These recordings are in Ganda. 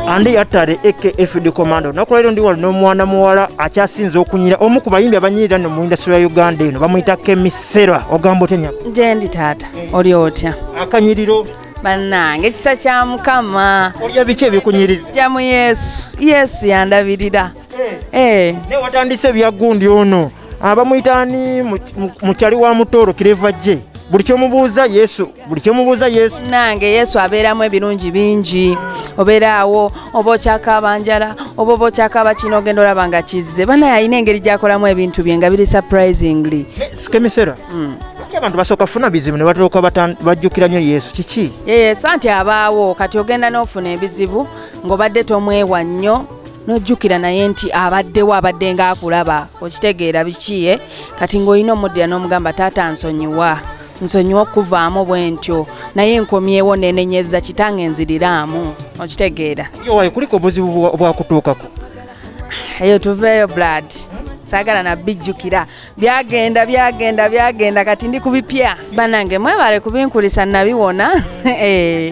Andey Artery aka Field Commando nakolero ndi wali n'omwana muwala akyasinze okunyira omu ku bayimbi abanyirira no mu industry ya Uganda eno bamuyita Kemi Sera ogambo tenya Jendi tata oli otya akanyiriro bannange ekisa kya Mukama olya biki ebikunyiriza jamu Yesu yandabirira ne watandise byagundi ono abamuyitani mukyali wa Mutoro kireva je buli kyomubuuza Yesu nange Yesu abeeramu ebirungi bingi obeeraawo oba okyakaaba njala oba okyakaaba kino ogenda olaba nga kizze banaye alina engeri gy'akolamu ebintu bye nga biri surprisingly Kemi Sera abantu basooka funa bizibu ne batooka bajjukira nnyo Yesu kiki Yesu anti abaawo kati ogenda n'ofuna ebizibu ng'obadde tomwewa nnyo n'ojjukira naye nti abaddewo abadde ng'akulaba okitegeera biki kati ng'olina omuddira n'omugamba taata nsonyiwa okuvaamu bwe ntyo naye nkomyewo nenenyeza kitange nziriraamu okitegeera yowaye kuliko obuzibu obwakutuukako eyo tuveeyo blood saagala nabijjukira byagenda kati ndi kubipya banange mwebale kubinkulisa nabiwona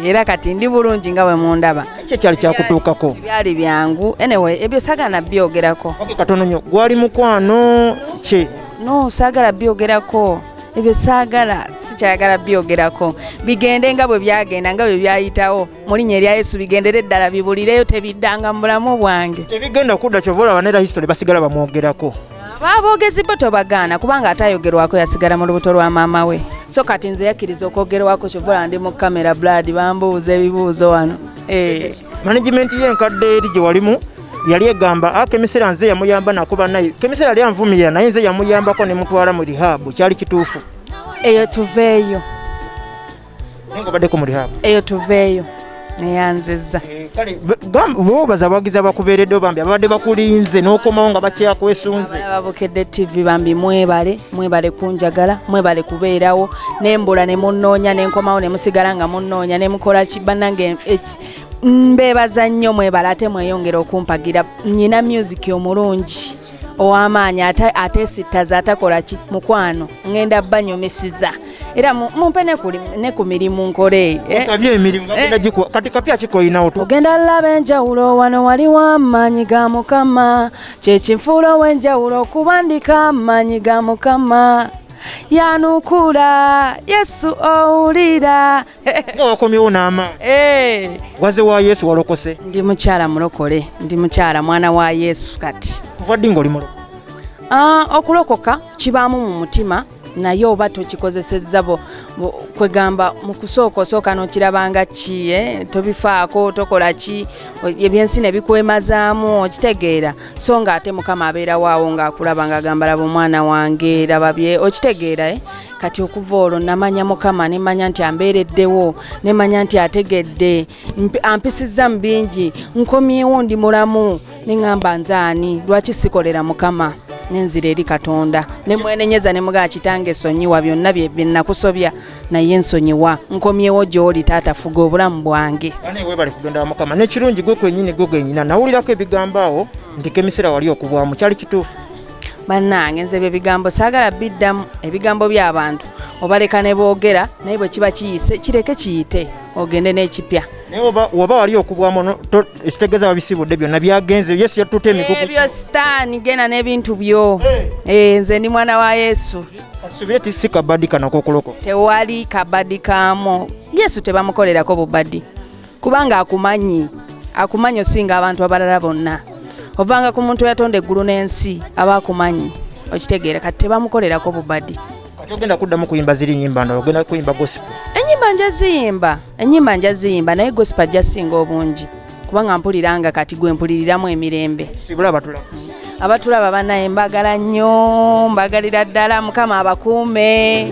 era kati ndi bulungi nga bwe mundaba ekyo kyali kyakutuukako byali byangu anyway ebyo saagala nabyogerako katono nnyo gwali mukwano kye no saagala byogerako ebyo saagala sikyayagala byogerako bigende nga bwe byagenda nga bwe byayitawo mu linnya erya Yesu bigendere ddala bibulireyo tebiddanga mu bulamu bwange tebigenda kudda kyova olaba ne history basigala bamwogerako baboogezi bo tobagaana kubanga atayogerwako yasigala mu lubuto lwa maama we so kati nze yakkiriza okwogerwako kyova ndi mu kamera blood bambuuza ebibuuzo wano management y'enkadde eri gye walimu yali egamba Kemi Sera nze yamuyamba nakuba naye Kemi Sera yali anvumira naye nze yamuyambako ne mutwala mu rehab kyali kituufu eyo tuveeyo nengo baddeko mu rehab eyo tuveeyo neyanzizza kale boobaza abawagizi abakubeeredde bambi abadde bakulinze n'okomawo nga bakyakwesunze Bukedde TV bambi mwebale kunjagala mwebale kubeerawo nembula ne munnoonya nenkomawo ne musigala nga munnoonya ne mukola kibannange mbeebaza nnyo mwebale ate mweyongera okumpagira nnyina music omulungi ow'amaanyi ate sittaza atakola ki mukwano ngenda banyumisiza era mumpe ne ku mirimu nkole osabye emirimu kati kapya kikoyinawo tu ogenda laba enjawulo wano waliwo amaanyi ga Mukama kyekinfuula ow'enjawulo okubandika amaanyi ga Mukama yanukula Yesu owulira wakomyewo n'amaanyi waze wa Yesu walokose ndi mukyala mulokole ndi mukyala mwana wa Yesu kati kuva ddi ng'oli mulokole okulokoka kibaamu mu mutima naye oba tokikozesezza kwegamba mu kusooka n'okirabanga ki tobifaako tokola ki ebyensi ne bikwemazaamu okitegeera so nga ate Mukama abeerawo awo ng'akulaba ng'agamba laba omwana wange laba bye okitegeera kati okuva olwo namanya Mukama nemanya nti ambeereddewo nemanya nti ategedde ampisizza mu bingi nkomyewo ndi mulamu neŋŋamba nzaani lwaki sikolera Mukama nenzira eri Katonda nemwenenyeza nemugaa kitange esonyiwa byonna bye nakusobya naye ensonyiwa nkomyewo gy'oli taata fuga obulamu bwange webale kugonda Mukama n'ekirungi gwe kwenyini nawulirako ebigambo awo nti Kemi Sera wali okubwamu kyali kituufu bannange nze ebigambo saagala biddamu ebigambo by'abantu obaleka ne boogera naye bwe kiba kiyise kireke kiyite ogende n'ekipya naye oba wali okubwamu ekitegeeza babisibudde byonna byagenze Yesu yatutte emigugu ebyo sitaani genda n'ebintu byo nze ndi mwana wa Yesu subire tisi kabadi kanako okuloko tewali kabadi kamo Yesu tebamukolerako bubadi kubanga akumanyi osinga abantu abalala bonna ovanga ku muntu yatonda eggulu n'ensi aba akumanyi okitegeera kati tebamukolerako bubadi ogenda kuddamu kuyimba ziri nnyimba ndala ogenda kuyimba gospel ennyimba njaziyimba naye gospel jasinga obungi kubanga mpuliranga kati gwe mpuliriramu emirembe sibula abatulaba banaye mbagala nnyo mbagalira ddala Mukama abakuume